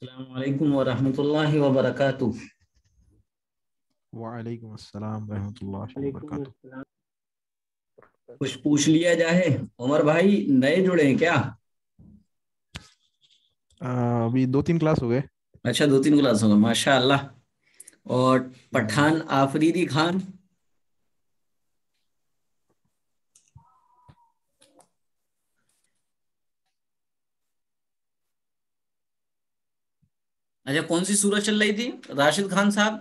السلام علیکم ورحمۃ اللہ وبرکاتہ۔ وعلیکم السلام ورحمۃ اللہ وعلیکم وبرکاتہ۔ السلام۔ کچھ پوچھ لیا جائے؟ عمر بھائی نئے جڑے ہیں کیا؟ ابھی 2-3 کلاس ہو گئے۔ اچھا 2-3 کلاس ہوگا، ماشاء اللہ۔ اور پٹھان آفریدی خان؟ اچھا کون سی سورت چل رہی تھی راشد خان صاحب؟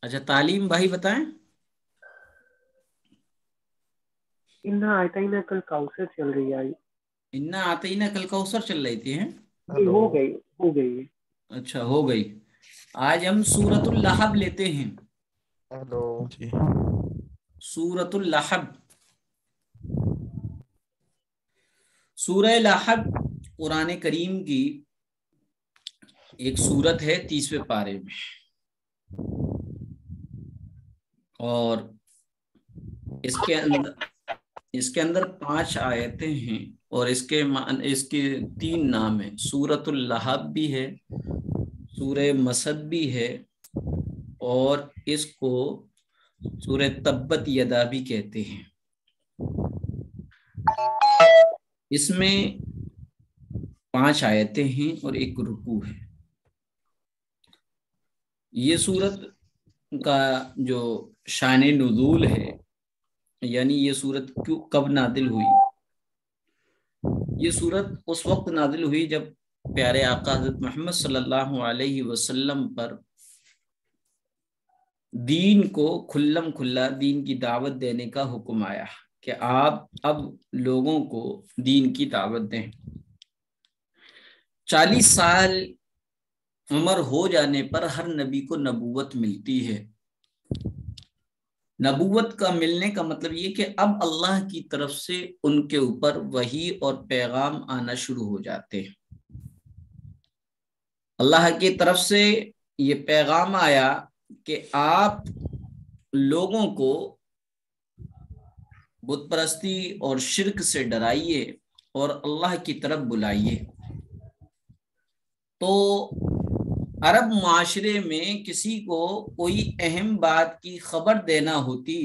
اچھا تعلیم بھائی بتائیں۔ انا آتینا کل کوثر چل رہی ہے۔ انا آتینا کل کوثر چل رہی تھی ہیں؟ ہو گئی ہے۔ اچھا ہو گئی۔ آج ہم سورۃ اللحب لیتے ہیں۔ ہیلو جی۔ سورۃ اللحب، سورہ لحب قرآن کریم کی ایک سورت ہے 30ویں پارے میں، اور اس کے اندر 5 آیتیں ہیں، اور اس کے 3 نام ہیں۔ سورۃ اللحب بھی ہے، سورہ مسد بھی ہے، اور اس کو سورہ تبت یدا بھی کہتے ہیں۔ اس میں 5 آیتیں ہیں اور ایک رکوع ہے۔ یہ سورت کا جو شان نزول ہے، یعنی یہ سورت کب نازل ہوئی؟ یہ سورت اس وقت نازل ہوئی جب پیارے آقا حضرت محمد صلی اللہ علیہ وسلم پر دین کو کھلم کھلا دین کی دعوت دینے کا حکم آیا کہ آپ اب لوگوں کو دین کی دعوت دیں۔ 40 سال عمر ہو جانے پر ہر نبی کو نبوت ملتی ہے۔ نبوت کا ملنے کا مطلب یہ کہ اب اللہ کی طرف سے ان کے اوپر وحی اور پیغام آنا شروع ہو جاتے ہیں۔ اللہ کی طرف سے یہ پیغام آیا کہ آپ لوگوں کو بت پرستی اور شرک سے ڈرائیے اور اللہ کی طرف بلائیے۔ تو عرب معاشرے میں کسی کو کوئی اہم بات کی خبر دینا ہوتی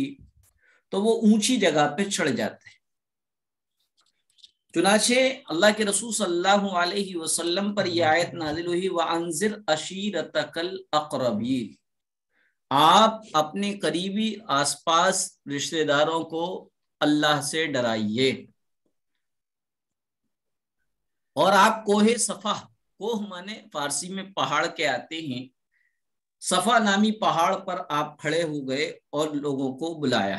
تو وہ اونچی جگہ پہ چڑھ جاتے۔ چنانچہ اللہ کے رسول صلی اللہ علیہ وسلم پر یہ آیت نازل ہوئی وَأَنذِرْ عَشِيرَتَكَ الْأَقْرَبِينَ، آپ اپنے قریبی آس پاس رشتہ داروں کو اللہ سے ڈرائیے، اور آپ کوہ صفا، کوہ مانے فارسی میں پہاڑ کے آتے ہیں، صفا نامی پہاڑ پر آپ کھڑے ہو گئے اور لوگوں کو بلایا۔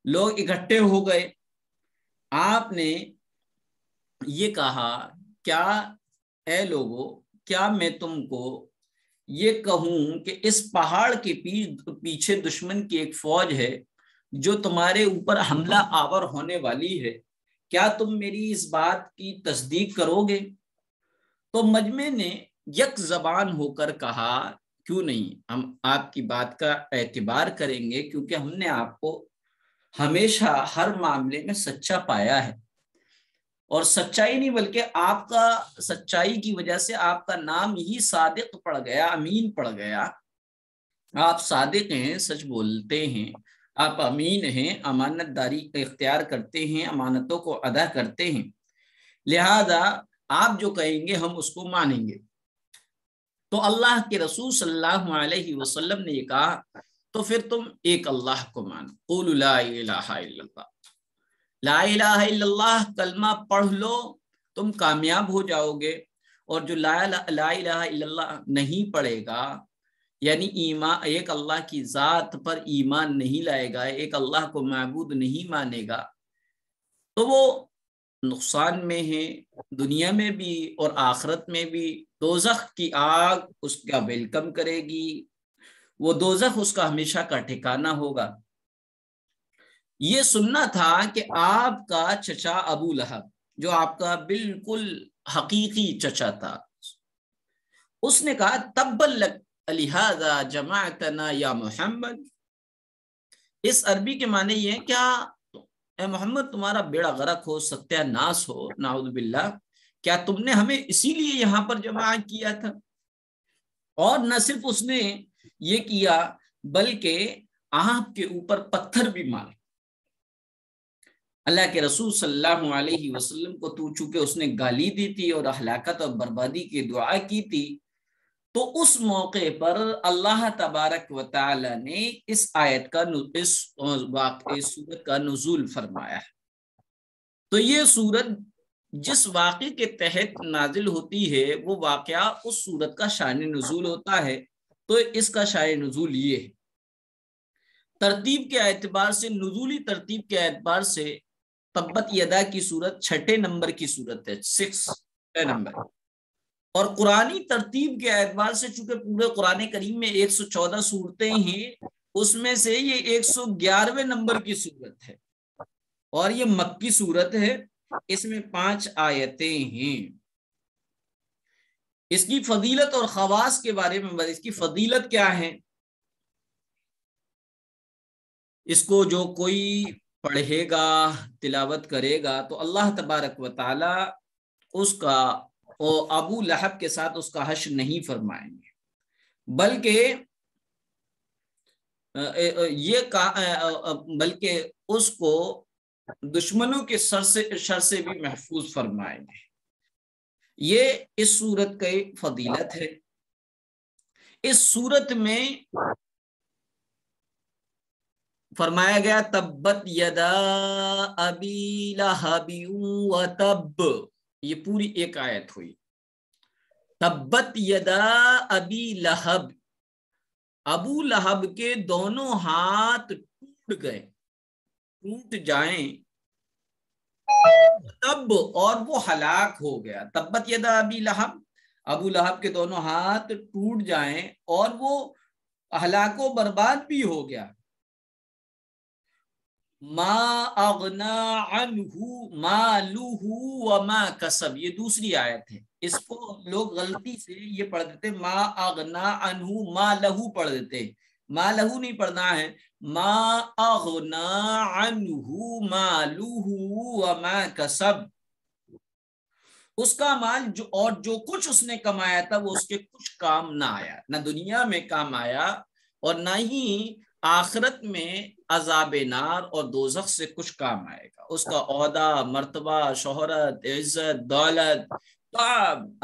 لوگ اکٹھے ہو گئے، آپ نے یہ کہا کیا اے لوگو، کیا میں تم کو یہ کہوں کہ اس پہاڑ کے پیچھے دشمن کی ایک فوج ہے جو تمہارے اوپر حملہ آور ہونے والی ہے، کیا تم میری اس بات کی تصدیق کرو گے؟ تو مجمع نے یک زبان ہو کر کہا کیوں نہیں، ہم آپ کی بات کا اعتبار کریں گے، کیونکہ ہم نے آپ کو ہمیشہ ہر معاملے میں سچا پایا ہے، اور سچائی نہیں بلکہ آپ کا سچائی کی وجہ سے آپ کا نام ہی صادق پڑ گیا، امین پڑ گیا۔ آپ صادق ہیں، سچ بولتے ہیں، آپ امین ہیں، امانت داری اختیار کرتے ہیں، امانتوں کو ادا کرتے ہیں، لہذا آپ جو کہیں گے ہم اس کو مانیں گے۔ تو اللہ کے رسول صلی اللہ علیہ وسلم نے یہ کہا تو پھر تم ایک اللہ کو مانو، قولوا لا الہ الا اللہ، لا الہ الا اللہ کلمہ پڑھ لو تم کامیاب ہو جاؤ گے، اور جو لا الہ الا اللہ نہیں پڑھے گا، یعنی ایمان ایک اللہ کی ذات پر ایمان نہیں لائے گا، ایک اللہ کو معبود نہیں مانے گا، تو وہ نقصان میں ہے، دنیا میں بھی اور آخرت میں بھی۔ دوزخ کی آگ اس کا ویلکم کرے گی، وہ دوزخ اس کا ہمیشہ کا ٹھکانہ ہوگا۔ یہ سننا تھا کہ آپ کا چچا ابو لہب، جو آپ کا بالکل حقیقی چچا تھا، اس نے کہا تبا لک لہذا جمعتنا یا محمد۔ اس عربی کے معنی یہ ہے کیا اے محمد تمہارا بیڑا غرق ہو، ستیہ ناس ہو، نعوذ باللہ، کیا تم نے ہمیں اسی لیے یہاں پر جمع کیا تھا؟ اور نہ صرف اس نے یہ کیا بلکہ آپ کے اوپر پتھر بھی مارے۔ اللہ کے رسول صلی اللہ علیہ وسلم کو تو چونکہ اس نے گالی دی تھی اور ہلاکت اور بربادی کی دعا کی تھی، تو اس موقع پر اللہ تبارک و تعالی نے اس آیت کا اس سورت کا نزول فرمایا ہے۔ تو یہ سورت جس واقعے کے تحت نازل ہوتی ہے وہ واقعہ اس سورت کا شان نزول ہوتا ہے۔ تو اس کا شان نزول یہ ہے، ترتیب کے اعتبار سے، نزولی ترتیب کے اعتبار سے تبت یدا کی سورت 6 نمبر کی سورت ہے، 6 نمبر، اور قرآنی ترتیب کے اعتبار سے چونکہ پورے قرآن کریم میں 114 سورتیں ہیں، اس میں سے یہ 111ویں نمبر کی سورت ہے، اور یہ مکی سورت ہے، اس میں 5 آیتیں ہیں۔ اس کی فضیلت اور خواص کے بارے میں، اس کی فضیلت کیا ہے؟ اس کو جو کوئی پڑھے گا، تلاوت کرے گا، تو اللہ تبارک و تعالی اس کا ابو لہب کے ساتھ اس کا حشر نہیں فرمائیں گے، بلکہ اس کو دشمنوں کے شر سے بھی محفوظ فرمائیں گے۔ یہ اس سورت کی فضیلت ہے۔ اس سورت میں فرمایا گیا تبت یدا ابی لہب وتب، یہ پوری ایک آیت ہوئی۔ تبت یدا ابی لہب، ابو لہب کے دونوں ہاتھ ٹوٹ گئے، ٹوٹ جائیں، تب، اور وہ ہلاک ہو گیا۔ تبت یدا ابی لہب، ابو لہب کے دونوں ہاتھ ٹوٹ جائیں اور وہ ہلاک و برباد بھی ہو گیا۔ ما اغنا عنہ مالہ وما کسب، یہ دوسری آیت ہے، اس کو لوگ غلطی سے یہ پڑھ دیتے ما اغنا عنہ مالہ پڑھ دیتے، مالہ نہیں پڑھنا ہے، ما اغنا عنہ مالہ وما کسب، اس کا مال جو کچھ اس نے کمایا تھا وہ اس کے کچھ کام نہ آیا، نہ دنیا میں کام آیا اور نہ ہی آخرت میں عذاب نار اور دوزخ سے کچھ کام آئے گا۔ اس کا عہدہ، مرتبہ، شہرت، عزت، دولت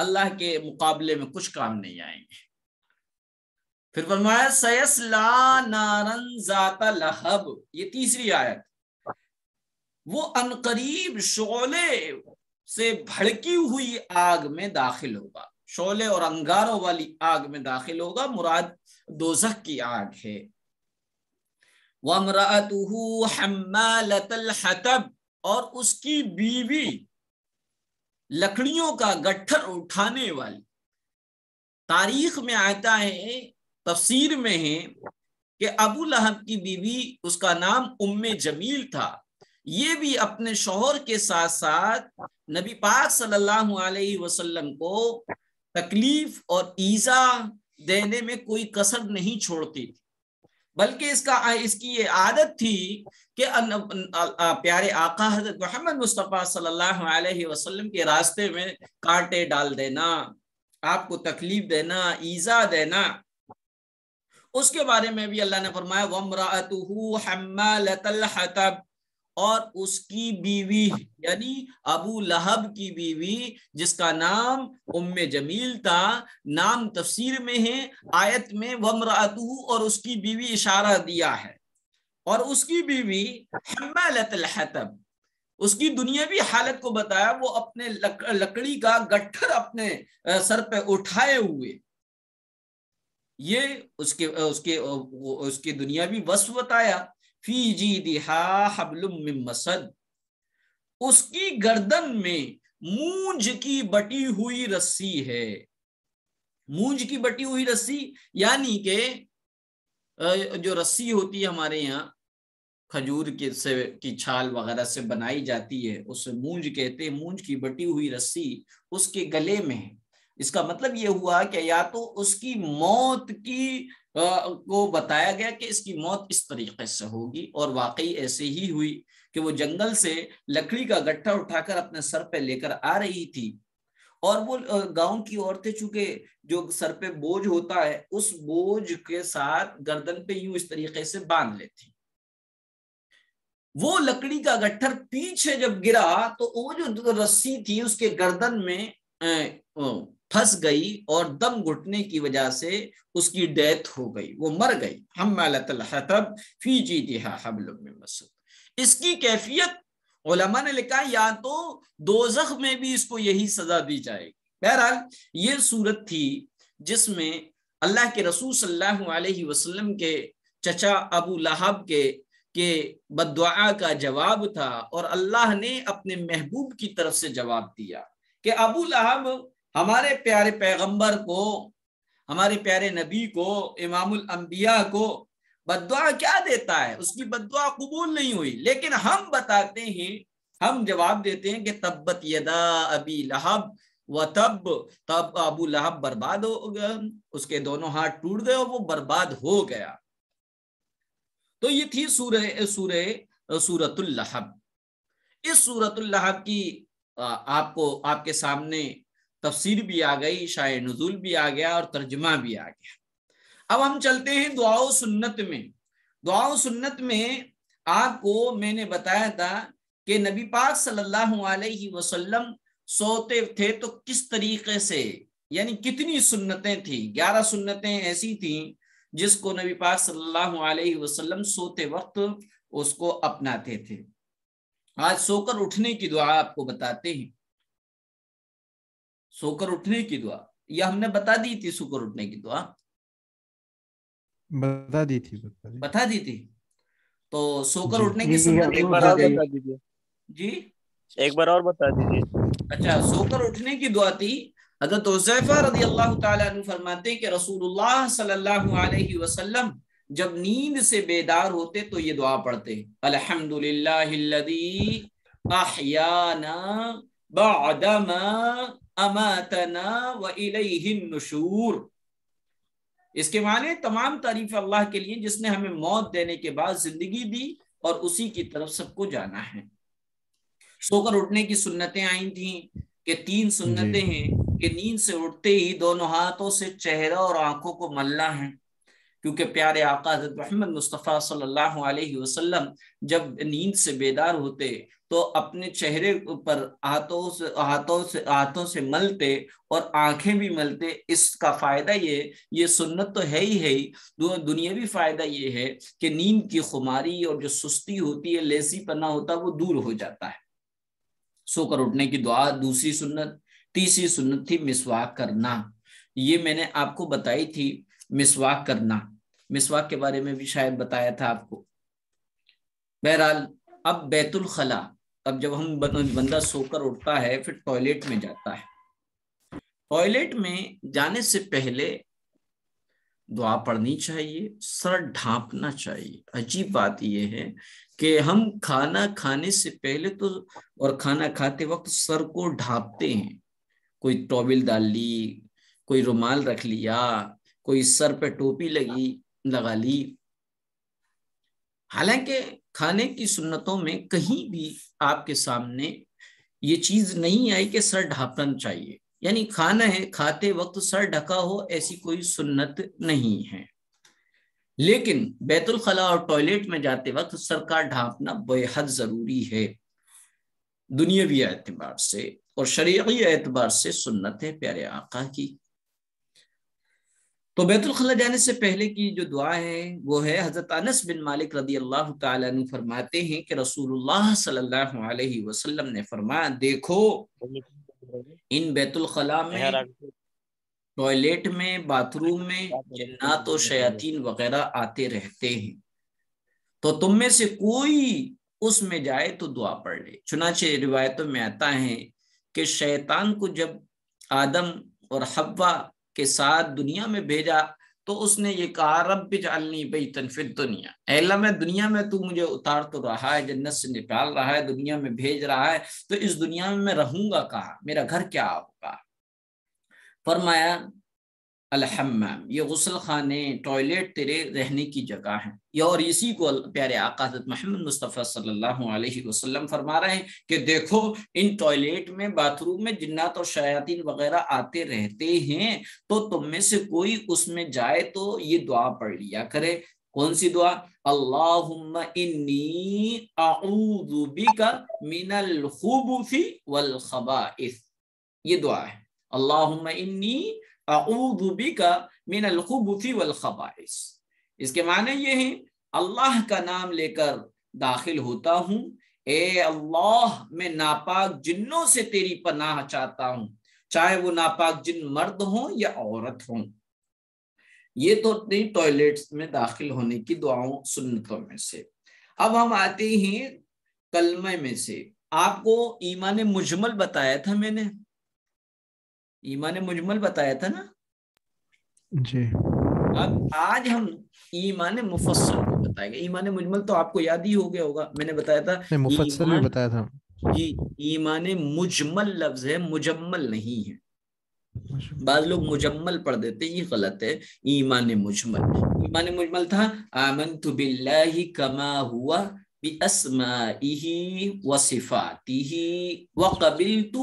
اللہ کے مقابلے میں کچھ کام نہیں آئیں گے۔ پھر فرمایا سیصلی نارا ذات لہب، یہ تیسری آیت، وہ عنقریب شعلے سے بھڑکی ہوئی آگ میں داخل ہوگا، شعلے اور انگاروں والی آگ میں داخل ہوگا، مراد دوزخ کی آگ ہے۔ وَامْرَأَتُهُ حَمَّالَةَ الْحَطَبِ، اور اس کی بیوی لکڑیوں کا گٹھر اٹھانے والی۔ تاریخ میں آتا ہے، تفسیر میں ہے کہ ابو لہب کی بیوی، اس کا نام ام جمیل تھا، یہ بھی اپنے شوہر کے ساتھ ساتھ نبی پاک صلی اللہ علیہ وسلم کو تکلیف اور ایذا دینے میں کوئی کسر نہیں چھوڑتی تھی، بلکہ اس کی یہ عادت تھی کہ پیارے آقا حضرت محمد مصطفیٰ صلی اللہ علیہ وسلم کے راستے میں کانٹے ڈال دینا، آپ کو تکلیف دینا، ایذا دینا۔ اس کے بارے میں بھی اللہ نے فرمایا وَامْرَأَتُهُ حَمَّالَةَ الْحَطَبِ، اور اس کی بیوی یعنی ابو لہب کی بیوی جس کا نام ام جمیل تھا، نام تفسیر میں ہے، آیت میں وَامْرَأَتُهُ اور اس کی بیوی اشارہ دیا ہے، اور اس کی بیوی حمالۃ الحطب، اس کی دنیاوی حالت کو بتایا، وہ اپنے لکڑی کا گٹھر اپنے سر پہ اٹھائے ہوئے، یہ اس کے دنیاوی وصف بتایا۔ فی جیدہا حبل من مسد، اس کی گردن میں مونج کی بٹی ہوئی رسی ہے۔ مونج کی بٹی ہوئی رسی یعنی کہ جو رسی ہوتی ہے ہمارے یہاں کھجور کی چھال وغیرہ سے بنائی جاتی ہے، اسے مونج کہتے ہیں، مونج کی بٹی ہوئی رسی اس کے گلے میں ہے۔ اس کا مطلب یہ ہوا کہ یا تو اس کی موت کو بتایا گیا کہ اس کی موت اس طریقے سے ہوگی، اور واقعی ایسے ہی ہوئی کہ وہ جنگل سے لکڑی کا گٹھا اٹھا کر اپنے سر پہ لے کر آ رہی تھی، اور وہ گاؤں کی عورتیں چونکہ جو سر پہ بوجھ ہوتا ہے اس بوجھ کے ساتھ گردن پہ یوں اس طریقے سے باندھ لیتی. وہ لکڑی کا گٹھر پیچھے جب گرا تو وہ جو رسی تھی اس کے گردن میں پھنس گئی اور دم گھٹنے کی وجہ سے اس کی ڈیتھ ہو گئی، وہ مر گئی. حمالۃ الحطب فی جیدہا حبل من مسد. اس کی کیفیت علماء نے لکھا یا تو دوزخ میں بھی اس کو یہی سزا دی جائے گی. بہرحال یہ صورت تھی جس میں اللہ کے رسول صلی اللہ علیہ وسلم کے چچا ابو لہب کے بد دعا کا جواب تھا، اور اللہ نے اپنے محبوب کی طرف سے جواب دیا کہ ابو لہب ہمارے پیارے پیغمبر کو، ہمارے پیارے نبی کو، امام الانبیاء کو بد دعا کیا دیتا ہے، اس کی بد دعا قبول نہیں ہوئی. لیکن ہم بتاتے ہیں، ہم جواب دیتے ہیں کہ تبت یدا ابی لہب و تب ابو لہب برباد ہو گیا، اس کے دونوں ہاتھ ٹوٹ گئے اور وہ برباد ہو گیا. تو یہ تھی سورۃ اللہب. اس سورۃ اللہب کی آپ کے سامنے تفسیر بھی آ گئی، شائع نزول بھی آ گیا اور ترجمہ بھی آ گیا. اب ہم چلتے ہیں دعا و سنت میں. دعا و سنت میں آپ کو میں نے بتایا تھا کہ نبی پاک صلی اللہ علیہ وسلم سوتے تھے تو کس طریقے سے، یعنی کتنی سنتیں تھیں. 11 سنتیں ایسی تھیں جس کو نبی پاک صلی اللہ علیہ وسلم سوتے وقت اس کو اپناتے تھے. آج سو کر اٹھنے کی دعا آپ کو بتاتے ہیں. سو کر اٹھنے کی دعا یہ ہم نے بتا دی تھی، سو کر اٹھنے کی دعا بتا دی تھی. تو سو کر جی. اٹھنے کی جی سنت ایک بار اور بتا دیجیے. جی ایک بار اور بتا دیجیے. اچھا، سو کر اٹھنے کی دعا تھی. حضرت حذیفہ رضی اللہ تعالیٰ عنہ فرماتے ہیں کہ رسول اللہ صلی اللہ علیہ وسلم جب نیند سے بیدار ہوتے تو یہ دعا پڑھتے: الحمدللہ الذی احیانا بعدما اماتنا والیہ النشور. اس کے معنی تمام تعریف اللہ کے لیے جس نے ہمیں موت دینے کے بعد زندگی دی اور اسی کی طرف سب کو جانا ہے. سو کر اٹھنے کی سنتیں آئی تھیں کہ 3 سنتیں ہیں کہ نیند سے اٹھتے ہی دونوں ہاتھوں سے چہرہ اور آنکھوں کو ملنا ہے، کیونکہ پیارے آقا حضرت محمد مصطفیٰ صلی اللہ علیہ وسلم جب نیند سے بیدار ہوتے تو اپنے چہرے پر ہاتھوں سے ملتے اور آنکھیں بھی ملتے. اس کا فائدہ یہ سنت تو ہے ہی دنیاوی فائدہ یہ ہے کہ نیند کی خماری اور جو سستی ہوتی ہے، لیزی پنا ہوتا ہے، وہ دور ہو جاتا ہے. سو کر اٹھنے کی دعا دوسری سنت. تیسری سنت تھی مسواک کرنا. یہ میں نے آپ کو بتائی تھی، مسواک کرنا. مسواک کے بارے میں بھی شاید بتایا تھا آپ کو. بہرحال اب بیت الخلا، اب جب ہم بندہ سو کر اٹھتا ہے پھر ٹوائلٹ میں جاتا ہے. ٹوائلٹ میں جانے سے پہلے دعا پڑھنی چاہیے، سر ڈھانپنا چاہیے. عجیب بات یہ ہے کہ ہم کھانا کھانے سے پہلے تو اور کھانا کھاتے وقت سر کو ڈھانپتے ہیں. کوئی ٹاول ڈال لی، کوئی رومال رکھ لیا، کوئی سر پہ ٹوپی لگا لی. حالانکہ کھانے کی سنتوں میں کہیں بھی آپ کے سامنے یہ چیز نہیں آئی کہ سر ڈھانپنا چاہیے، یعنی کھانا ہے کھاتے وقت سر ڈھکا ہو ایسی کوئی سنت نہیں ہے. لیکن بیت الخلا اور ٹوائلٹ میں جاتے وقت سر کا ڈھانپنا بے حد ضروری ہے. دنیاوی اعتبار سے اور شرعی اعتبار سے سنت ہے پیارے آقا کی. تو بیت الخلا جانے سے پہلے کی جو دعا ہے وہ ہے، حضرت انس بن مالک رضی اللہ تعالیٰ عنہ فرماتے ہیں کہ رسول اللہ صلی اللہ علیہ وسلم نے فرمایا، دیکھو ان بیت الخلا میں، ٹوائلٹ میں، باتھ روم میں جنات و شیاطین وغیرہ آتے رہتے ہیں، تو تم میں سے کوئی اس میں جائے تو دعا پڑھ لے. چنانچہ روایتوں میں آتا ہے کہ شیطان کو جب آدم اور حوا کے ساتھ دنیا میں بھیجا تو اس نے یہ کہا، رب اجعلنی بیتا فی الدنیا، اے اللہ میں دنیا میں تو مجھے اتار تو رہا ہے، جنت سے نکال رہا ہے، دنیا میں بھیج رہا ہے، تو اس دنیا میں رہوں گا کہاں، میرا گھر کیا ہوگا. فرمایا الحمام، یہ غسل خانے ٹوائلٹ تیرے رہنے کی جگہ ہیں. یہ اور اسی کو پیارے آقا حضرت محمد مصطفیٰ صلی اللہ علیہ وسلم فرما رہے ہیں کہ دیکھو ان ٹوائلٹ میں باتھ روم میں جنات اور شیاطین وغیرہ آتے رہتے ہیں، تو تم میں سے کوئی اس میں جائے تو یہ دعا پڑھ لیا کرے. کون سی دعا؟ اللہم انی اعوذ بک من الخبث والخبائث. یہ دعا ہے، اللہم انی اعوذ بک من الخبث والخبائث. اس کے معنی یہ ہیں اللہ کا نام لے کر داخل ہوتا ہوں، اے اللہ میں ناپاک جنوں سے تیری پناہ چاہتا ہوں، چاہے وہ ناپاک جن مرد ہوں یا عورت ہوں. یہ تو ٹوائلٹس میں داخل ہونے کی دعاؤں سنتوں میں سے. اب ہم آتے ہیں کلمہ میں سے. آپ کو ایمان مجمل بتایا تھا میں نے، ایمان مجمل بتایا تھا نا جی. اب آج ہم ایمان مفصل کو بتائیں گے. ایمان مجمل تو آپ کو یاد ہی ہو گیا ہوگا، میں نے بتایا تھا مفصل بھی بتایا تھا جی. ایمان مجمل لفظ ہے، مجمل نہیں ہے. بعض لوگ مجمل پڑھ دیتے، یہ غلط ہے. ایمان مجمل، ایمان مجمل تھا آمنت باللہ کما ہوا باسمائہ وصفاتہ وقبلت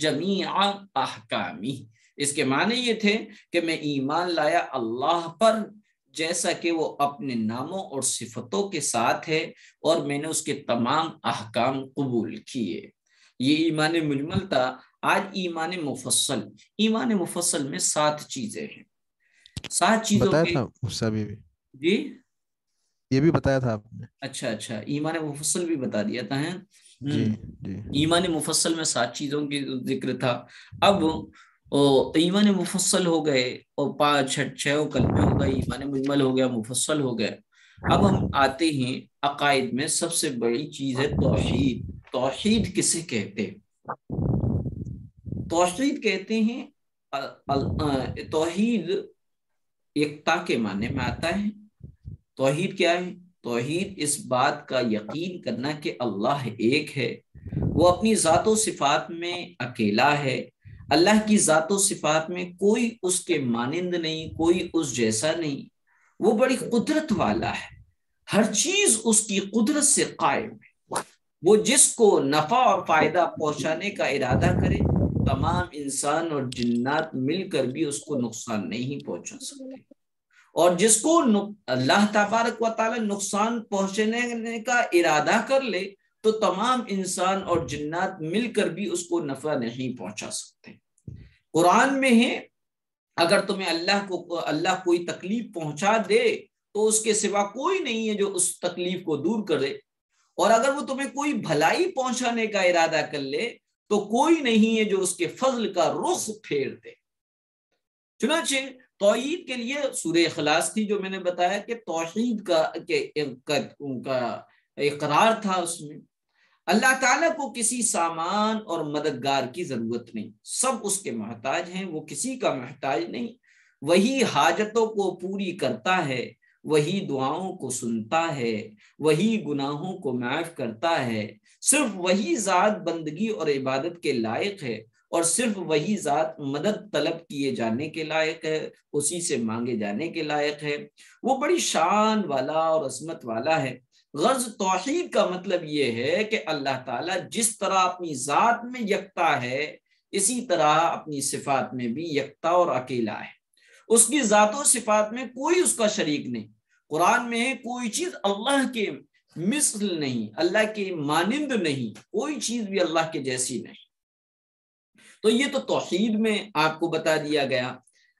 جمیع احکامہ. اس کے معنی یہ تھے کہ میں ایمان لایا اللہ پر جیسا کہ وہ اپنے ناموں اور صفتوں کے ساتھ ہے، اور میں نے اس کے تمام احکام قبول کیے. یہ ایمان مجمل تھا. آج ایمان مفصل. ایمان مفصل میں 7 چیزیں ہیں. 7 چیزوں بتایا کے تھا اس سے بھی جی یہ بھی بتایا تھا آپ نے. اچھا ایمان مفصل بھی بتا دیا تھا ہے. جی جی. ایمان مفصل میں 7 چیزوں کی ذکر تھا. اب ایمان مفصل ہو گئے اور 5-6 کلمے ہو گئے، ایمان مجمل ہو گیا، مفصل ہو گئے. اب ہم آتے ہیں عقائد میں. سب سے بڑی چیز ہے توحید. توحید کسے کہتے ہیں؟ توحید کہتے ہیں توحید ایکتا کے معنی میں آتا ہے. توحید کیا ہے؟ توحید اس بات کا یقین کرنا کہ اللہ ایک ہے، وہ اپنی ذات و صفات میں اکیلا ہے. اللہ کی ذات و صفات میں کوئی اس کے مانند نہیں، کوئی اس جیسا نہیں. وہ بڑی قدرت والا ہے، ہر چیز اس کی قدرت سے قائم ہے. وہ جس کو نفع اور فائدہ پہنچانے کا ارادہ کرے، تمام انسان اور جنات مل کر بھی اس کو نقصان نہیں پہنچا سکتے. اور جس کو اللہ تبارک و تعالی نقصان پہنچانے کا ارادہ کر لے تو تمام انسان اور جنات مل کر بھی اس کو نفع نہیں پہنچا سکتے. قرآن میں ہے اگر تمہیں اللہ کوئی تکلیف پہنچا دے تو اس کے سوا کوئی نہیں ہے جو اس تکلیف کو دور کرے، اور اگر وہ تمہیں کوئی بھلائی پہنچانے کا ارادہ کر لے تو کوئی نہیں ہے جو اس کے فضل کا رخ پھیر دے. چنانچہ توحید کے لیے سورہ اخلاص تھی جو میں نے بتایا کہ توحید کا اقرار تھا. اس میں اللہ تعالیٰ کو کسی سامان اور مددگار کی ضرورت نہیں، سب اس کے محتاج ہیں، وہ کسی کا محتاج نہیں. وہی حاجتوں کو پوری کرتا ہے، وہی دعاؤں کو سنتا ہے، وہی گناہوں کو معاف کرتا ہے. صرف وہی ذات بندگی اور عبادت کے لائق ہے، اور صرف وہی ذات مدد طلب کیے جانے کے لائق ہے، اسی سے مانگے جانے کے لائق ہے. وہ بڑی شان والا اور عظمت والا ہے. غرض توحید کا مطلب یہ ہے کہ اللہ تعالیٰ جس طرح اپنی ذات میں یکتا ہے اسی طرح اپنی صفات میں بھی یکتا اور اکیلا ہے. اس کی ذات و صفات میں کوئی اس کا شریک نہیں. قرآن میں ہے کوئی چیز اللہ کے مثل نہیں، اللہ کے مانند نہیں، کوئی چیز بھی اللہ کے جیسی نہیں. تو یہ تو توحید میں آپ کو بتا دیا گیا.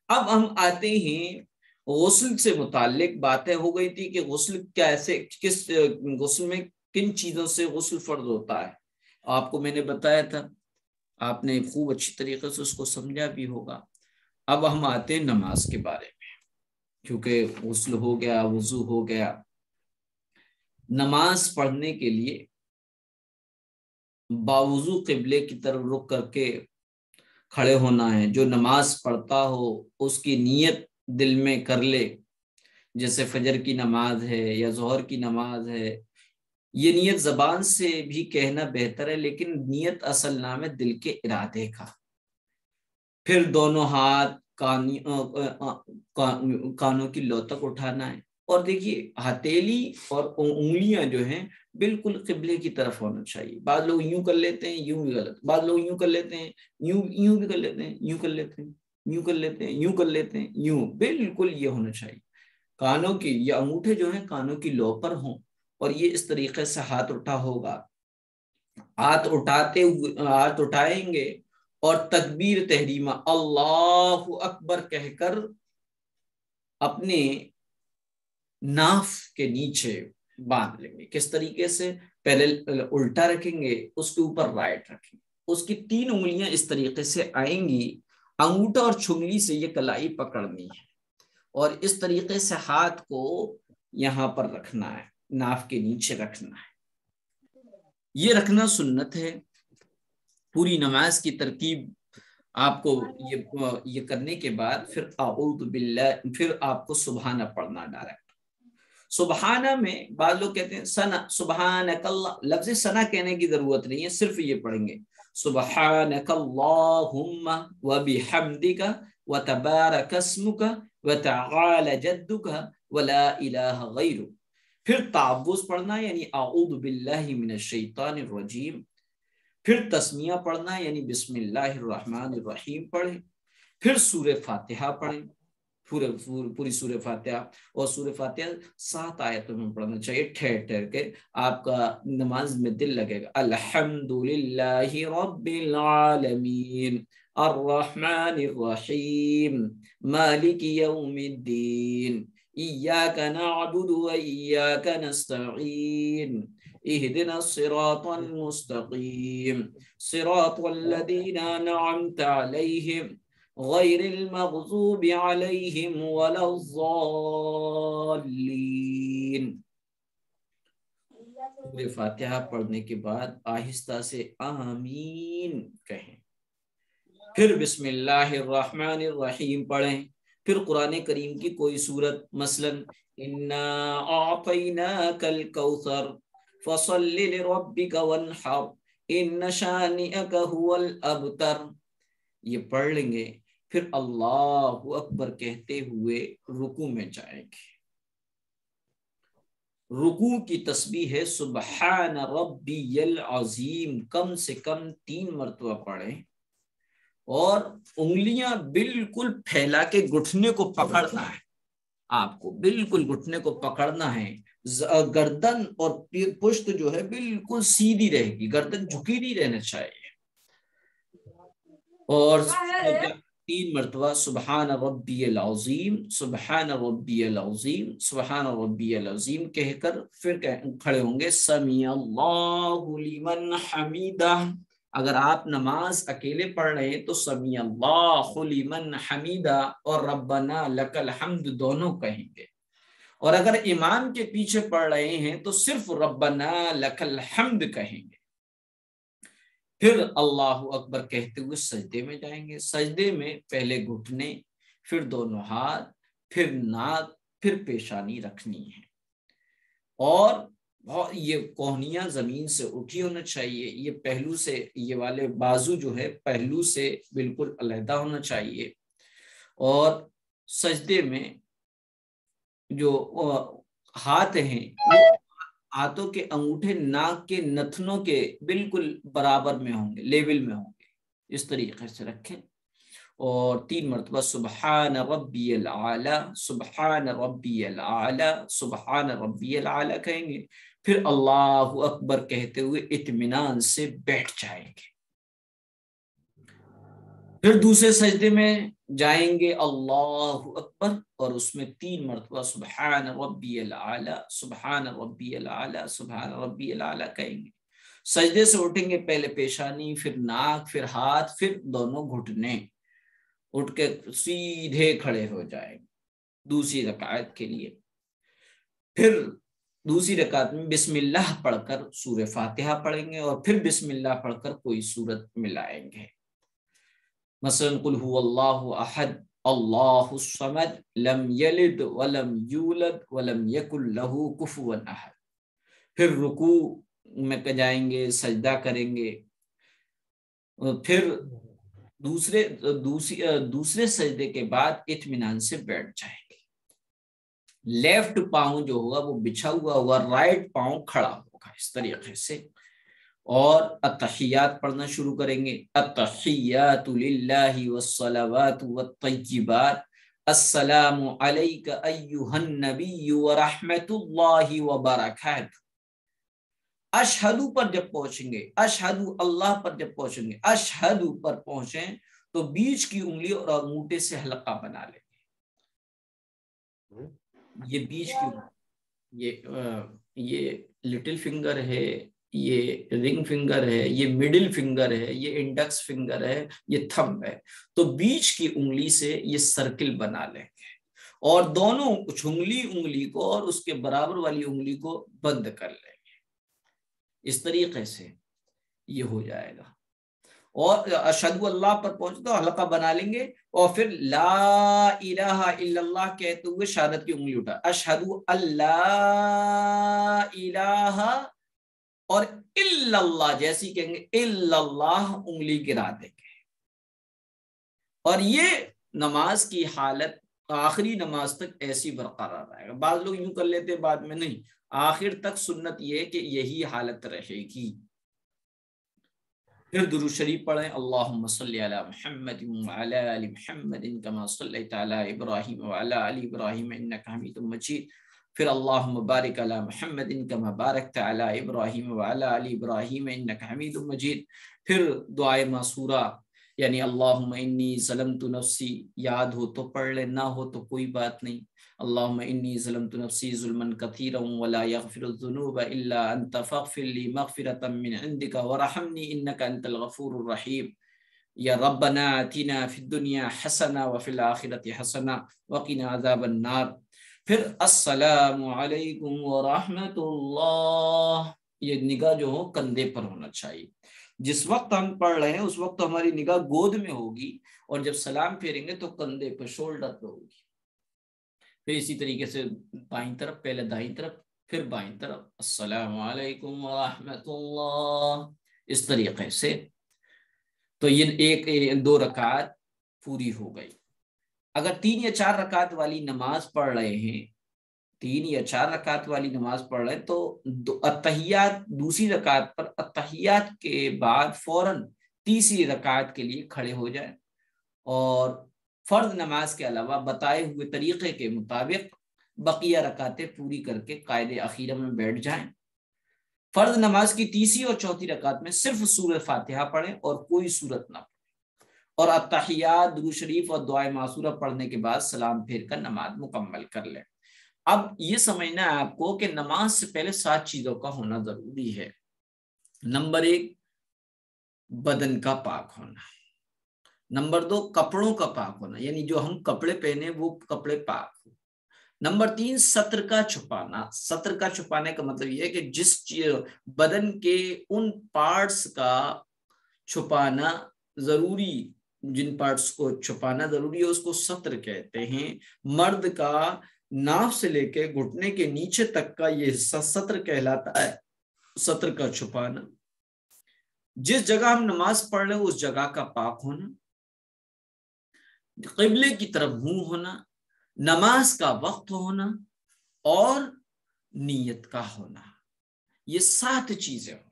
اب ہم آتے ہیں غسل سے متعلق. باتیں ہو گئی تھی کہ غسل کیسے، کس غسل میں کن چیزوں سے غسل فرض ہوتا ہے. آپ کو میں نے بتایا تھا، آپ نے خوب اچھی طریقے سے اس کو سمجھا بھی ہوگا. اب ہم آتے ہیں نماز کے بارے میں. کیونکہ غسل ہو گیا، وضو ہو گیا، نماز پڑھنے کے لیے باوضو قبلے کی طرف رخ کر کے کھڑے ہونا ہے. جو نماز پڑھتا ہو اس کی نیت دل میں کر لے، جیسے فجر کی نماز ہے یا ظہر کی نماز ہے. یہ نیت زبان سے بھی کہنا بہتر ہے، لیکن نیت اصل نام ہے دل کے ارادے کا. پھر دونوں ہاتھ کانوں کی لو تک اٹھانا ہے. اور دیکھیے ہتھیلی اور انگلیاں جو ہیں بالکل قبلے کی طرف ہونا چاہیے. بعض لوگ یوں کر لیتے ہیں، یوں بھی غلط. بعض لوگ یوں کر لیتے ہیں، یوں بھی کر لیتے ہیں، یوں کر لیتے ہیں، یوں کر لیتے ہیں، یوں کر لیتے ہیں، یوں. بالکل یہ ہونا چاہیے. کانوں کی یہ انگوٹھے جو ہیں کانوں کی لو پر ہوں، اور یہ اس طریقے سے ہاتھ اٹھا ہوگا. ہاتھ اٹھائیں گے اور تکبیر تحریمہ اللہ اکبر کہہ کر اپنے ناف کے نیچے باندھ لیں گے. کس طریقے سے؟ پہلے الٹا رکھیں گے، اس کے اوپر رائٹ رکھیں گے. اس کی 3 انگلیاں اس طریقے سے آئیں گی، انگوٹھا اور چھنگلی سے یہ کلائی پکڑنی ہے، اور اس طریقے سے ہاتھ کو یہاں پر رکھنا ہے، ناف کے نیچے رکھنا ہے. یہ رکھنا سنت ہے. پوری نماز کی ترکیب آپ کو یہ کرنے کے بعد پھر اعوذ باللہ، پھر آپ کو سبحانہ پڑھنا ڈائریکٹ. سبحانہ میں بعض لوگ کہتے ہیں سنا، سبحانک اللہ، لفظ سنا کہنے کی ضرورت نہیں ہے، صرف یہ پڑھیں گے سبحانک اللہم وبحمدک وتبارک اسمک وتعالی جدک ولا الہ غیرک. پھر تعوذ پڑھنا یعنی اعوذ باللہ من الشیطان الرجیم. پھر تسمیہ پڑھنا یعنی بسم اللہ الرحمن الرحیم پڑھیں. پھر سورہ فاتحہ پڑھیں، پوری سورہ فاتحہ. اور سورہ فاتحہ 7 آیتوں میں پڑھنا چاہیے، ٹھہر ٹھہر کے. آپ کا نماز میں دل لگے گا. الحمدللہ رب العالمین الرحمن الرحیم مالک یوم الدین ایاک نعبد و ایاک نستعین اهدنا الصراط المستقیم صراط الذین انعمت علیہم غیر المغضوب علیہم ولا الضالین. سورہ فاتحہ پڑھنے کے بعد آہستہ سے آمین کہیں. پھر بسم اللہ الرحمن الرحیم پڑھیں. پھر قرآن کریم کی کوئی سورت، مثلا انا اعطیناک الکوثر فصل لربک وانحر ان شانئک هو الابتر، یہ پڑھ لیں گے. پھر اللہ اکبر کہتے ہوئے رکوع میں جائیں گے. رکوع کی تسبیح ہے سبحان ربی العظیم، کم سے کم 3 مرتبہ پڑھیں، اور انگلیاں بالکل پھیلا کے گھٹنے کو پکڑنا ہے. آپ کو بالکل گھٹنے کو پکڑنا ہے. گردن اور پشت جو ہے بالکل سیدھی رہے گی، گردن جھکی نہیں رہنا چاہیے. اور 3 مرتبہ سبحان ربی العظیم، سبحان ربی العظیم، سبحان ربی العظیم کہہ کر پھر کھڑے ہوں گے سمیع اللہ لمن حمیدہ. اگر آپ نماز اکیلے پڑھ رہے ہیں تو سمیع اللہ لمن حمیدہ اور ربنا لک الحمد دونوں کہیں گے. اور اگر امام کے پیچھے پڑھ رہے ہیں تو صرف ربنا لک الحمد کہیں گے. پھر اللہ اکبر کہتے ہوئے سجدے میں جائیں گے. سجدے میں پہلے گھٹنے، پھر دونوں ہاتھ، پھر ناک، پھر پیشانی رکھنی ہے. اور یہ کوہنیاں زمین سے اٹھی ہونا چاہیے. یہ پہلو سے، یہ والے بازو جو ہے پہلو سے بالکل علیحدہ ہونا چاہیے. اور سجدے میں جو ہاتھ ہیں وہ ہاتھوں کے انگوٹھے ناک کے نتنوں کے بالکل برابر میں ہوں گے، لیول میں ہوں گے. اس طریقے سے رکھیں. اور 3 مرتبہ سبحان ربی العالی، سبحان ربی العالی، سبحان ربی العالی کہیں گے. پھر اللہ اکبر کہتے ہوئے اطمینان سے بیٹھ جائیں گے. پھر دوسرے سجدے میں جائیں گے اللہ اکبر، اور اس میں 3 مرتبہ سبحان ربی العالی، سبحان ربی العالی، سبحان ربی العالی کہیں گے. سجدے سے اٹھیں گے، پہلے پیشانی، پھر ناک، پھر ہاتھ، پھر دونوں گھٹنے. اٹھ کے سیدھے کھڑے ہو جائیں گے دوسری رکعت کے لیے. پھر دوسری رکعت میں بسم اللہ پڑھ کر سورہ فاتحہ پڑھیں گے، اور پھر بسم اللہ پڑھ کر کوئی سورت ملائیں گے. مثلا قل هو اللہ احد اللہ الصمد لم یلد ولم یولد ولم یکن له کفوا احد. پھر رکوع میں جائیں گے، سجدہ کریں گے. پھر دوسرے سجدے کے بعد اطمینان سے بیٹھ جائیں گے. لیفٹ پاؤں جو ہوگا وہ بچھا ہوا ہوگا, رائٹ پاؤں کھڑا ہوگا اس طریقے سے, اور التحیات پڑھنا شروع کریں گے. التحیات للہ والصلوات والطیبات السلام علیک ایہا النبی ورحمۃ اللہ وبرکاتہ. اشہدو پر جب پہنچیں گے, اشہدو اللہ پر جب پہنچیں گے, اشہدو پر پہنچیں تو بیچ کی انگلی اور انگوٹھے سے حلقہ بنا لیں گے. یہ بیچ کی انگلی, یہ لٹل فنگر ہے, یہ رنگ فنگر ہے, یہ مڈل فنگر ہے, یہ انڈیکس فنگر ہے, یہ تھمب ہے. تو بیچ کی انگلی سے یہ سرکل بنا لیں گے اور دونوں چھنگلی انگلی کو اور اس کے برابر والی انگلی کو بند کر لیں گے. اس طریقے سے یہ ہو جائے گا. اور اشہدو اللہ پر پہنچے تو حلقہ بنا لیں گے, اور پھر لا الہ الا اللہ کہتے ہوئے شہادت کی انگلی اٹھا, اشہدو اللہ الہ اور الا اللہ جیسی کہیں گے الا اللہ انگلی گرا دیں گے. اور یہ نماز کی حالت آخری نماز تک ایسی برقرار رہے گا. بعض لوگ یوں کر لیتے بعد میں نہیں, آخر تک سنت یہ کہ یہی حالت رہے گی. پھر درود شریف پڑھیں, اللہم صلی علی محمد وعلی آل محمد کما صلیت علی ابراہیم وعلی آل ابراہیم انک حمید مجید. پھر اللہم بارک علی محمد کما بارکت علی ابراہیم وعلی آل ابراہیم انک حمید مجید. پھر دعائے معصورہ یعنی اللہم انی ظلمت نفسی, یاد ہو تو پڑھ لے, نہ ہو تو کوئی بات نہیں. اللہم انی ظلمت نفسی ظلما کثیرا ولا یغفر الذنوب الا انت فاغفر لی مغفرۃ من عندک ورحمنی انک انت الغفور الرحیم. یا ربنا آتنا فی الدنیا حسنہ وفی الآخرۃ حسنہ وقنا عذاب النار. پھر السلام علیکم ورحمۃ اللہ, یہ نگاہ جو ہو کندھے پر ہونا چاہیے. جس وقت ہم پڑھ رہے ہیں اس وقت ہماری نگاہ گود میں ہوگی, اور جب سلام پھیریں گے تو کندھے پہ, شولڈر پہ ہوگی. پھر اسی طریقے سے بائیں طرف, پہلے دائیں طرف پھر بائیں طرف, السلام علیکم ورحمۃ اللہ, اس طریقے سے. تو یہ ایک دو رکعت پوری ہو گئی. اگر 3 یا 4 رکعت والی نماز پڑھ رہے ہیں, 3 یا 4 رکعت والی نماز پڑھ رہے ہیں تو التحیات دوسری رکعت پر التحیات کے بعد فوراً تیسری رکعت کے لیے کھڑے ہو جائیں, اور فرض نماز کے علاوہ بتائے ہوئے طریقے کے مطابق بقیہ رکعتیں پوری کر کے قاعدہ اخیرہ میں بیٹھ جائیں. فرض نماز کی تیسری اور چوتھی رکعت میں صرف سورہ فاتحہ پڑھیں اور کوئی سورت نہ پڑھیں, اور التحیات درود شریف اور دعائے معصورہ پڑھنے کے بعد سلام پھیر کر نماز مکمل کر لیں. اب یہ سمجھنا ہے آپ کو کہ نماز سے پہلے 7 چیزوں کا ہونا ضروری ہے. نمبر 1 بدن کا پاک ہونا, نمبر 2 کپڑوں کا پاک ہونا, یعنی جو ہم کپڑے پہنے وہ کپڑے پاک ہو. نمبر 3 سطر کا چھپانا. سطر کا چھپانے کا مطلب یہ ہے کہ جس بدن کے ان پارٹس کا چھپانا ضروری, جن پارٹس کو چھپانا ضروری ہے اس کو سطر کہتے ہیں. مرد کا ناف سے لے کے گھٹنے کے نیچے تک کا یہ حصہ سطر کہلاتا ہے, سطر کا چھپانا. جس جگہ ہم نماز پڑھ رہے ہیں اس جگہ کا پاک ہونا, قبلے کی طرف منہ ہونا, نماز کا وقت ہونا, اور نیت کا ہونا. یہ 7 چیزیں ہوں.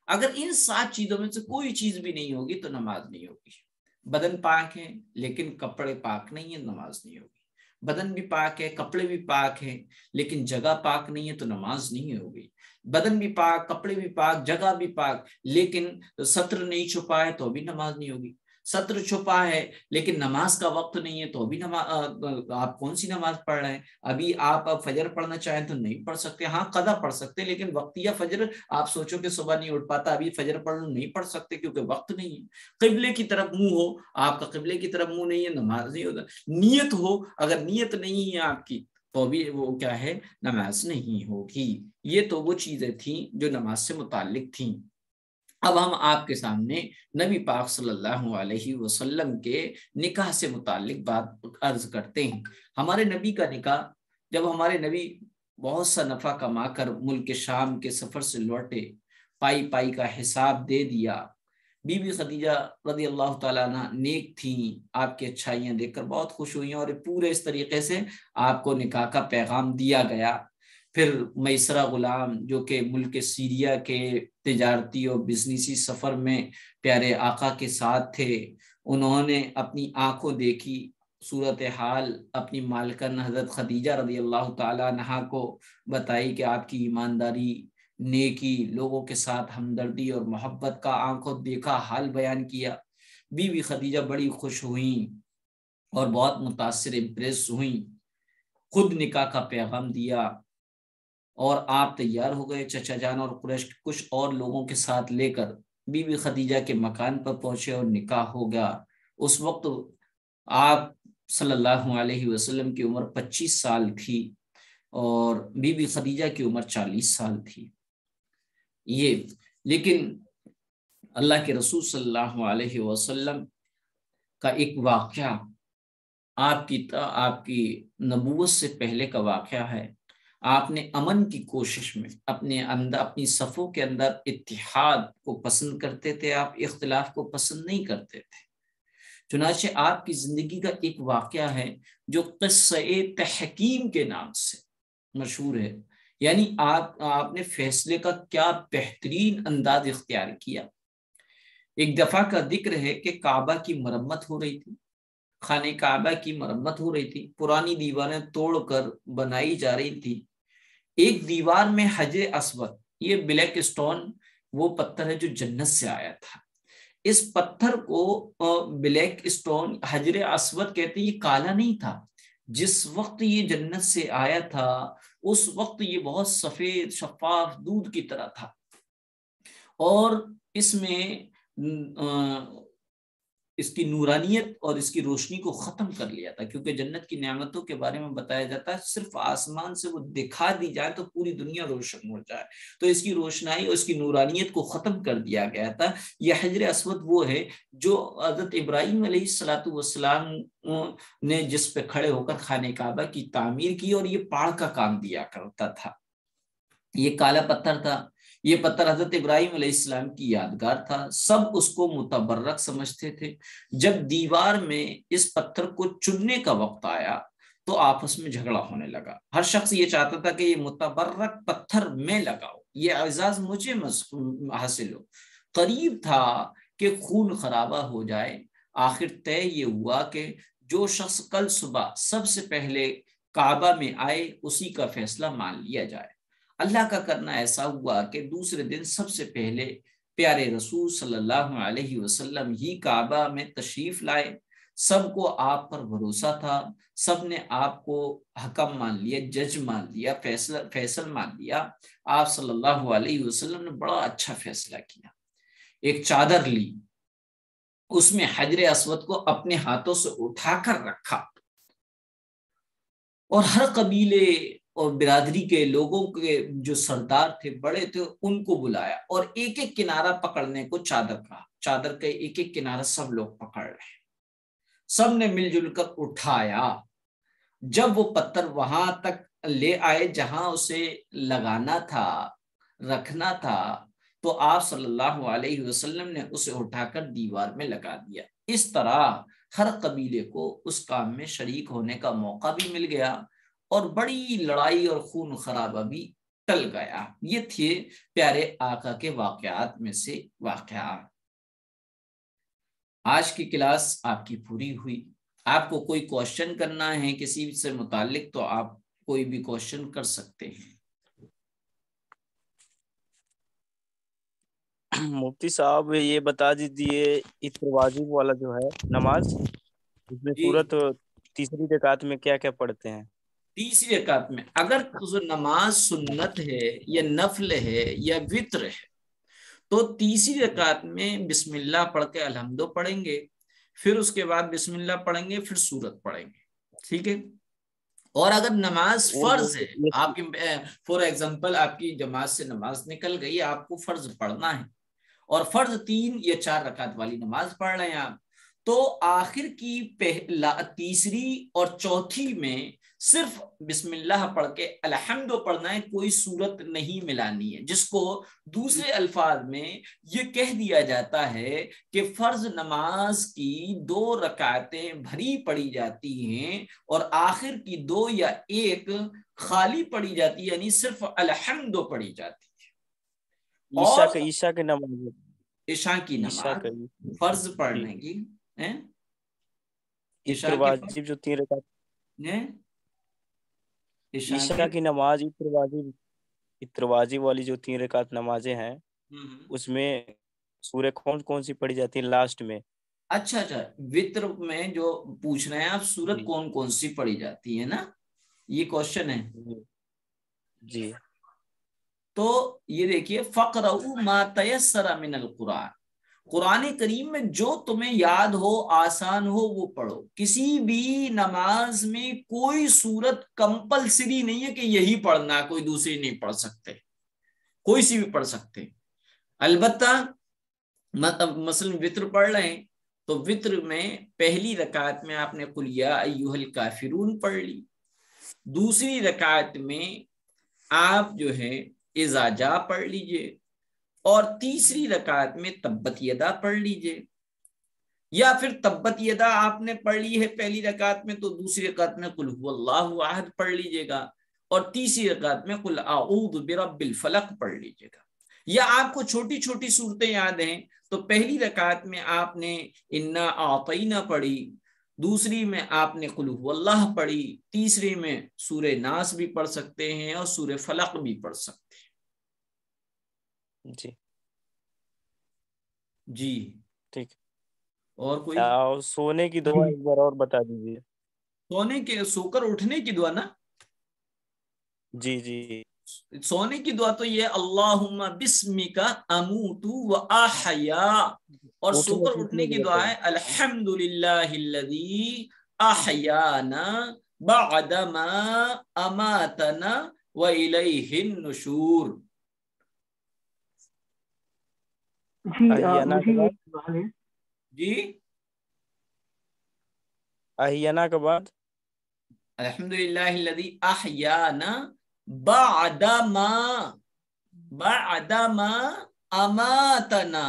اگر ان 7 چیزوں میں سے کوئی چیز بھی نہیں ہوگی تو نماز نہیں ہوگی. بدن پاک ہے لیکن کپڑے پاک نہیں ہیں, نماز نہیں ہوگی. بدن بھی پاک ہے, کپڑے بھی پاک ہیں, لیکن جگہ پاک نہیں ہے تو نماز نہیں ہوگی. بدن بھی پاک, کپڑے بھی پاک, جگہ بھی پاک, لیکن سطر نہیں چھپا ہے تو بھی نماز نہیں ہوگی. سطر چھپا ہے لیکن نماز کا وقت نہیں ہے تو بھی آپ کون سی نماز پڑھ رہے ہیں؟ ابھی آپ فجر پڑھنا چاہیں تو نہیں پڑھ سکتے, ہاں قضا پڑھ سکتے, لیکن وقتیہ فجر آپ سوچو کہ صبح نہیں اٹھ پاتا, ابھی فجر پڑھنا نہیں پڑھ سکتے کیونکہ وقت نہیں ہے. قبلے کی طرف منہ ہو, آپ کا قبلے کی طرف منہ نہیں ہے, نماز نہیں ہوتا. نیت ہو, اگر نیت نہیں ہے آپ کی تو بھی وہ کیا ہے, نماز نہیں ہوگی. یہ تو وہ چیزیں تھیں جو نماز سے متعلق تھیں. اب ہم آپ کے سامنے نبی پاک صلی اللہ علیہ وسلم کے نکاح سے متعلق بات عرض کرتے ہیں. ہمارے نبی کا نکاح, جب ہمارے نبی بہت سا نفع کما کر ملک شام کے سفر سے لوٹے, پائی پائی کا حساب دے دیا, بی بی خدیجہ رضی اللہ تعالیٰ عنہ نیک تھیں، آپ کی اچھائیاں دیکھ کر بہت خوش ہوئی اور پورے اس طریقے سے آپ کو نکاح کا پیغام دیا گیا۔ پھر میسرہ غلام جو کہ ملک سیریا کے تجارتی اور بزنسی سفر میں پیارے آقا کے ساتھ تھے، انہوں نے اپنی آنکھوں دیکھی صورتحال اپنی مالکن حضرت خدیجہ رضی اللہ تعالیٰ عنہا کو بتائی کہ آپ کی ایمانداری، نیکی، لوگوں کے ساتھ ہمدردی اور محبت کا آنکھوں دیکھا حال بیان کیا۔ بی بی خدیجہ بڑی خوش ہوئیں اور بہت متاثر امپریس ہوئیں، خود نکاح کا پیغام دیا اور آپ تیار ہو گئے چچا جان اور قریش کچھ اور لوگوں کے ساتھ لے کر بی بی خدیجہ کے مکان پر پہنچے اور نکاح ہو گیا۔ اس وقت آپ صلی اللہ علیہ وسلم کی عمر 25 سال تھی اور بی بی خدیجہ کی عمر 40 سال تھی۔ یہ لیکن اللہ کے رسول صلی اللہ علیہ وسلم کا ایک واقعہ آپ کی نبوت سے پہلے کا واقعہ ہے۔ آپ نے امن کی کوشش میں اپنی صفوں کے اندر اتحاد کو پسند کرتے تھے، آپ اختلاف کو پسند نہیں کرتے تھے۔ چنانچہ آپ کی زندگی کا ایک واقعہ ہے جو قصہ تحکیم کے نام سے مشہور ہے، یعنی آپ نے فیصلے کا کیا بہترین انداز اختیار کیا۔ ایک دفعہ کا ذکر ہے کہ کعبہ کی مرمت ہو رہی تھی، خانہ کعبہ کی مرمت ہو رہی تھی، پرانی دیواریں توڑ کر بنائی جا رہی تھی۔ ایک دیوار میں حجر اسود، یہ بلیک اسٹون وہ پتھر ہے جو جنت سے آیا تھا، اس پتھر کو بلیک اسٹون حجر اسود کہتے ہیں۔ یہ کالا نہیں تھا، جس وقت یہ جنت سے آیا تھا اس وقت یہ بہت سفید شفاف دودھ کی طرح تھا، اور اس میں اس کی نورانیت اور اس کی روشنی کو ختم کر لیا تھا، کیونکہ جنت کی نعمتوں کے بارے میں بتایا جاتا ہے صرف آسمان سے وہ دکھا دی جائے تو پوری دنیا روشن ہو جائے، تو اس کی روشنائی اور اس کی نورانیت کو ختم کر دیا گیا تھا۔ یہ حجر اسود وہ ہے جو حضرت ابراہیم علیہ السلام نے جس پہ کھڑے ہو کر خانہ کعبہ کی تعمیر کی، اور یہ پاڑ کا کام دیا کرتا تھا۔ یہ کالا پتھر تھا، یہ پتھر حضرت ابراہیم علیہ السلام کی یادگار تھا، سب اس کو متبرک سمجھتے تھے۔ جب دیوار میں اس پتھر کو چننے کا وقت آیا تو آپس میں جھگڑا ہونے لگا، ہر شخص یہ چاہتا تھا کہ یہ متبرک پتھر میں لگاؤ، یہ اعزاز مجھے حاصل ہو۔ قریب تھا کہ خون خرابہ ہو جائے، آخر طے یہ ہوا کہ جو شخص کل صبح سب سے پہلے کعبہ میں آئے اسی کا فیصلہ مان لیا جائے۔ اللہ کا کرنا ایسا ہوا کہ دوسرے دن سب سے پہلے پیارے رسول صلی اللہ علیہ وسلم ہی کعبہ میں تشریف لائے۔ سب کو آپ پر بھروسہ تھا، سب نے آپ کو حکم مان لیا، جج مان لیا، فیصل مان لیا۔ آپ صلی اللہ علیہ وسلم نے بڑا اچھا فیصلہ کیا، ایک چادر لی، اس میں حجر اسود کو اپنے ہاتھوں سے اٹھا کر رکھا، اور ہر قبیلے اور برادری کے لوگوں کے جو سردار تھے، بڑے تھے، ان کو بلایا اور ایک ایک کنارہ پکڑنے کو چادر کہا۔ چادر کا ایک ایک کنارہ سب لوگ پکڑ رہے، سب نے مل جل کر اٹھایا۔ جب وہ پتھر وہاں تک لے آئے جہاں اسے لگانا تھا، رکھنا تھا، تو آپ صلی اللہ علیہ وسلم نے اسے اٹھا کر دیوار میں لگا دیا۔ اس طرح ہر قبیلے کو اس کام میں شریک ہونے کا موقع بھی مل گیا اور بڑی لڑائی اور خون خرابہ بھی ٹل گیا۔ یہ تھے پیارے آقا کے واقعات میں سے واقعات۔ آج کی کلاس آپ کی پوری ہوئی۔ آپ کو کوئی کوشچن کرنا ہے کسی سے متعلق تو آپ کوئی بھی کوشچن کر سکتے ہیں۔ مفتی صاحب یہ بتا دیجیے، عطر واجب والا جو ہے نماز، اس میں سورت تیسری رکعت میں کیا کیا پڑھتے ہیں؟ تیسری رکعت میں اگر نماز سنت ہے یا نفل ہے یا وطر ہے تو تیسری رکعت میں بسم اللہ پڑھ کے الحمد پڑھیں گے، پھر اس کے بعد بسم اللہ پڑھیں گے، پھر سورت پڑھیں گے، ٹھیک ہے۔ اور اگر نماز فرض ہے، آپ کی فور ایگزامپل آپ کی جماعت سے نماز نکل گئی، آپ کو فرض پڑھنا ہے اور فرض 3 یا 4 رکعت والی نماز پڑھ رہے ہیں آپ، تو آخر کی تیسری اور چوتھی میں صرف بسم اللہ پڑھ کے الحمد پڑھنا ہے، کوئی صورت نہیں ملانی ہے، جس کو دوسرے الفاظ میں یہ کہہ دیا جاتا ہے کہ فرض نماز کی 2 رکعتیں بھری پڑھی جاتی ہیں اور آخر کی 2 یا 1 خالی پڑھی جاتی ہے، یعنی صرف الحمد پڑھی جاتی ہے۔ اور عشاء کی نماز، عشاء کی عشاء کا نماز فرض پڑھنے کی عطر واجب جو 3 رکعت، عشاء کی نماز عطر واجب والی جو 3 رکعت نمازیں ہیں، اس میں سورہ کون سی پڑھی جاتی ہے لاسٹ میں؟ اچھا وطر میں جو پوچھ رہے ہیں آپ، سورت کون سی پڑھی جاتی ہے نا، یہ کوشچن ہے جی۔ تو یہ دیکھیے فَقْرَؤُوا مَا تَيَسَّرَ مِنَ الْقُرْآنِ، قرآن کریم میں جو تمہیں یاد ہو، آسان ہو، وہ پڑھو۔ کسی بھی نماز میں کوئی صورت کمپلسری نہیں ہے کہ یہی پڑھنا، کوئی دوسری نہیں پڑھ سکتے، کوئی سی بھی پڑھ سکتے۔ البتہ مثلا وطر پڑھ رہے ہیں تو وطر میں پہلی رکعت میں آپ نے قل یا ایھا الکافرون پڑھ لی، دوسری رکعت میں آپ جو ہے اذا جاء پڑھ لیجئے، اور تیسری رکعت میں تبت یدا پڑھ لیجئے، یا پھر تبت یدا آپ نے پڑھ لی ہے پہلی رکعت میں تو دوسری رکعت میں قل هو اللہ احد پڑھ لیجئے گا، اور تیسری رکعت میں قل اعوذ برب الفلق پڑھ لیجئے گا۔ یا آپ کو چھوٹی چھوٹی صورتیں یاد ہیں تو پہلی رکعت میں آپ نے انا اعطینا پڑھی، دوسری میں آپ نے قل هو اللہ پڑھی، تیسری میں سورہ ناس بھی پڑھ سکتے ہیں اور سورہ فلق بھی پڑھ سکتے ہیں۔ جی ٹھیک۔ اور کوئی سونے کی دعا ایک بار اور بتا دیجیے۔ سونے کے سو کر اٹھنے کی دعا نا؟ جی۔ سونے کی دعا تو یہ اللہم بسمک اموت و احیا، اور سو کر اٹھنے کی دعا ہے الحمدللہ الذی احیانا بعدما اماتنا و الیہ النشور۔ جی مجھے یہ سوال ہے۔ جی احیانا کے بعد الحمدللہ الذی احیانا بعدما اماتنا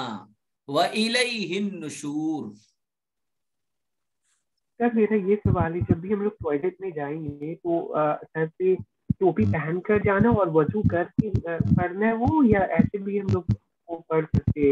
والیہ النشور۔ سر میرا یہ سوال ہے، جب بھی ہم لوگ ٹوائلٹ میں جائیں گے تو سر پہ ٹوپی پہن کر جانا اور وضو کر کے پڑھنا ہے وہ، یا ایسے بھی ہم لوگ وہ پڑھ سکتے